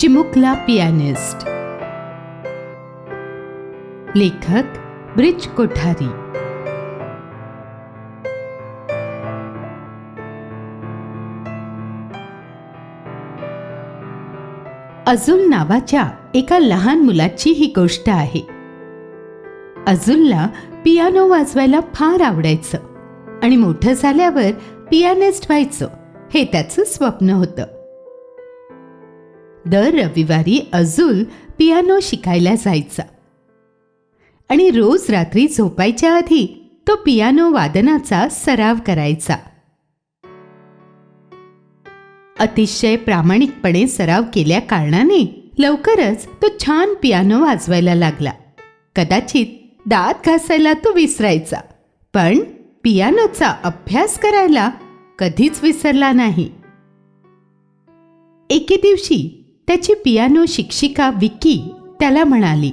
चिमुकला pianist. लेखक bridge Kothari. अजुल नावाच्या एका लहान मुलाची ही गोष्ट आहे. अजुलला पियानो वाजवायला फार आवडायचं आणि मोठं झाल्यावर पियानिस्ट व्हायचं हे त्याचं स्वप्न होतं. दर रविवारी अजुल पियानो शिकायला जायचा आणि रोज रात्री झोपायच्या आधी तो पियानो वादनाचा सराव करायचा. अतिशय प्रामाणिकपणे सराव केल्या कारणाने लवकरच तो छान पियानो वाजवायला लागला. कदाचित दात घासायला तो विसरायचा, पण पियानोचा अभ्यास करायला कधीच विसरला नाही. एके दिवशी त्याची पियानो शिक्षिका विकी त्याला म्हणाली,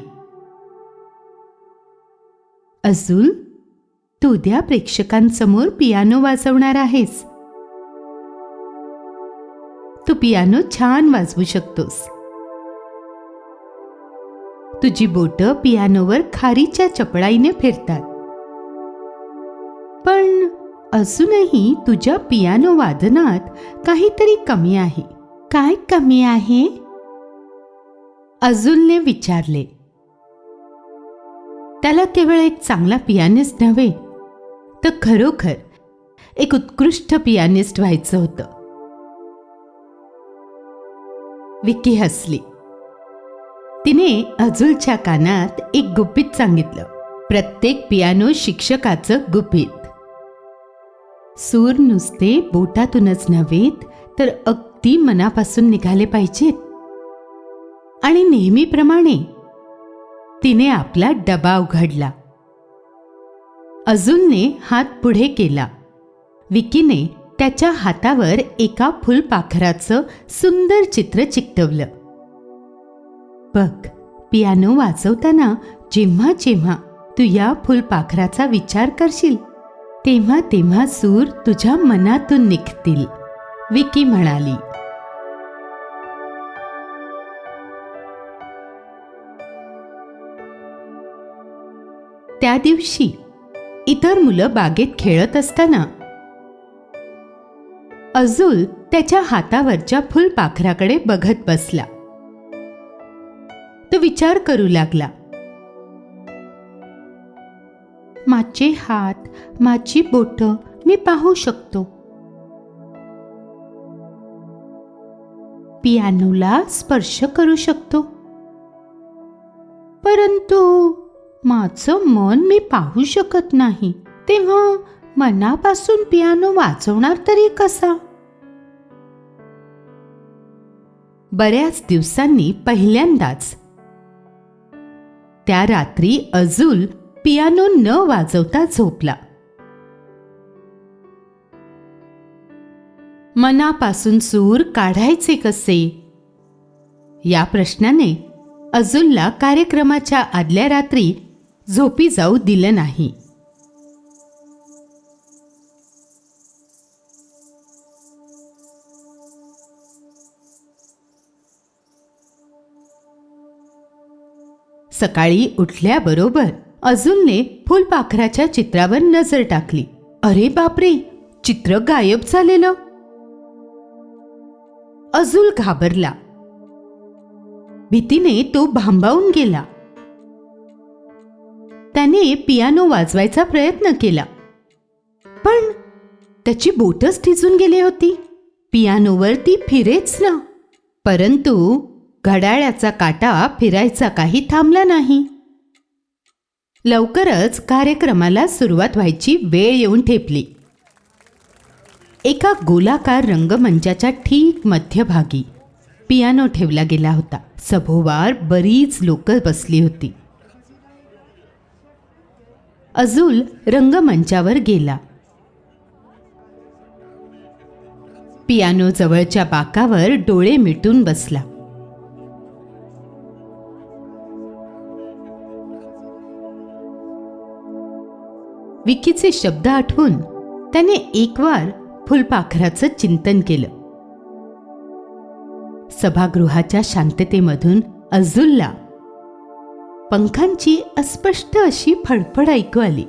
अजुल, तू उद्या प्रेक्षकांसमोर पियानो वाजवणार आहेस. तू पियानो छान वाजवू शकतोस. तुझी बोटं पियानोवर खारीच्या चपळाईने फिरतात, पण अजूनही तुझ्या पियानो वादनात काहीतरी कमी आहे. काय कमी आहे? अजुलने विचारले. त्याला केवळ एक चांगला पियानिस्ट नव्हे, तर खरोखर एक उत्कृष्ट पियानिस्ट व्हायचं होतं. विकी हसली. तिने अजुलच्या कानात एक गुपित सांगितलं, प्रत्येक पियानो शिक्षकाचं गुपित. सूर नुसते बोटातूनच नव्हेत तर अगदी मनापासून निघाले पाहिजेत. आणि नेहमीप्रमाणे तिने आपला डबा उघडला. अजुलने हात पुढे केला. विकीने त्याच्या हातावर एका फुलपाखराचं सुंदर चित्र चिकटवलं. बघ, पियानो वाजवताना जेव्हा जेव्हा तू या फुलपाखराचा विचार करशील तेव्हा तेव्हा सूर तुझ्या मनातून निघतील, विकी म्हणाली. त्या दिवशी इतर मुलं बागेत खेळत असताना अजुल त्याच्या हातावरच्या फुलपाखराकडे बघत बसला. तो विचार करू लागला, माझे हात, माझी बोटं मी पाहू शकतो. पियानोला स्पर्श करू शकतो, परंतु माझं मन मी पाहू शकत नाही. तेव्हा मनापासून पियानो वाजवणार तरी कसा? बऱ्याच दिवसांनी पहिल्यांदाच त्या रात्री अजुल पियानो न वाजवता झोपला. मनापासून सूर काढायचे कसे या प्रश्नाने अजुलला कार्यक्रमाच्या आदल्या रात्री झोपी जाऊ दिलं नाही. सकाळी उठल्याबरोबर अजुलने फुलपाखराच्या चित्रावर नजर टाकली. अरे बापरे, चित्र गायब झालेलं. अजुल घाबरला. भीतीने तो भांबावून गेला. त्याने पियानो वाजवायचा प्रयत्न केला, पण त्याची बोटच थिजून गेली होती. पियानोवर ती फिरेच ना. परंतु घड्याळाचा काटा फिरायचा काही थांबला नाही. लवकरच कार्यक्रमाला सुरुवात व्हायची वेळ येऊन ठेपली. एका गोलाकार रंगमंचाच्या ठीक मध्यभागी पियानो ठेवला गेला होता. सभोवार बरीच लोक बसली होती. अजुल रंगमंचावर गेला. पियानो जवळच्या बाकावर डोळे मिटून बसला. विकीचे शब्द आठवून त्याने एक वार फुलपाखराचं चिंतन केलं. सभागृहाच्या शांततेमधून अझुलला पंखांची अस्पष्ट अशी फडफड ऐकू आली.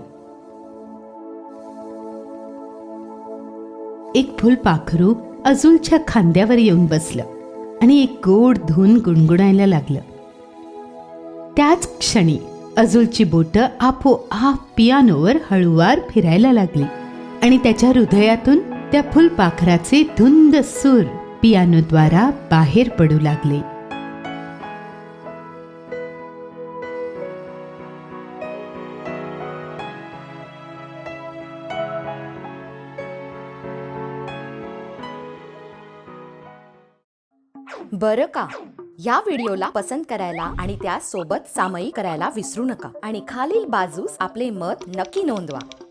एक फुलपाखरू अझुलच्या खांद्यावर येऊन बसलं आणि एक गोड धून गुणगुणायला लागलं. त्याच क्षणी अझुलची बोटं आपोआप पियानोवर हळूवार फिरायला लागली आणि त्याच्या हृदयातून त्या फुलपाखराचे धुंद सूर पियानोद्वारा बाहेर पडू लागले. बरं का, या व्हिडिओला पसंत करायला आणि त्यासोबत सामायिक करायला विसरू नका आणि खालील बाजूस आपले मत नक्की नोंदवा.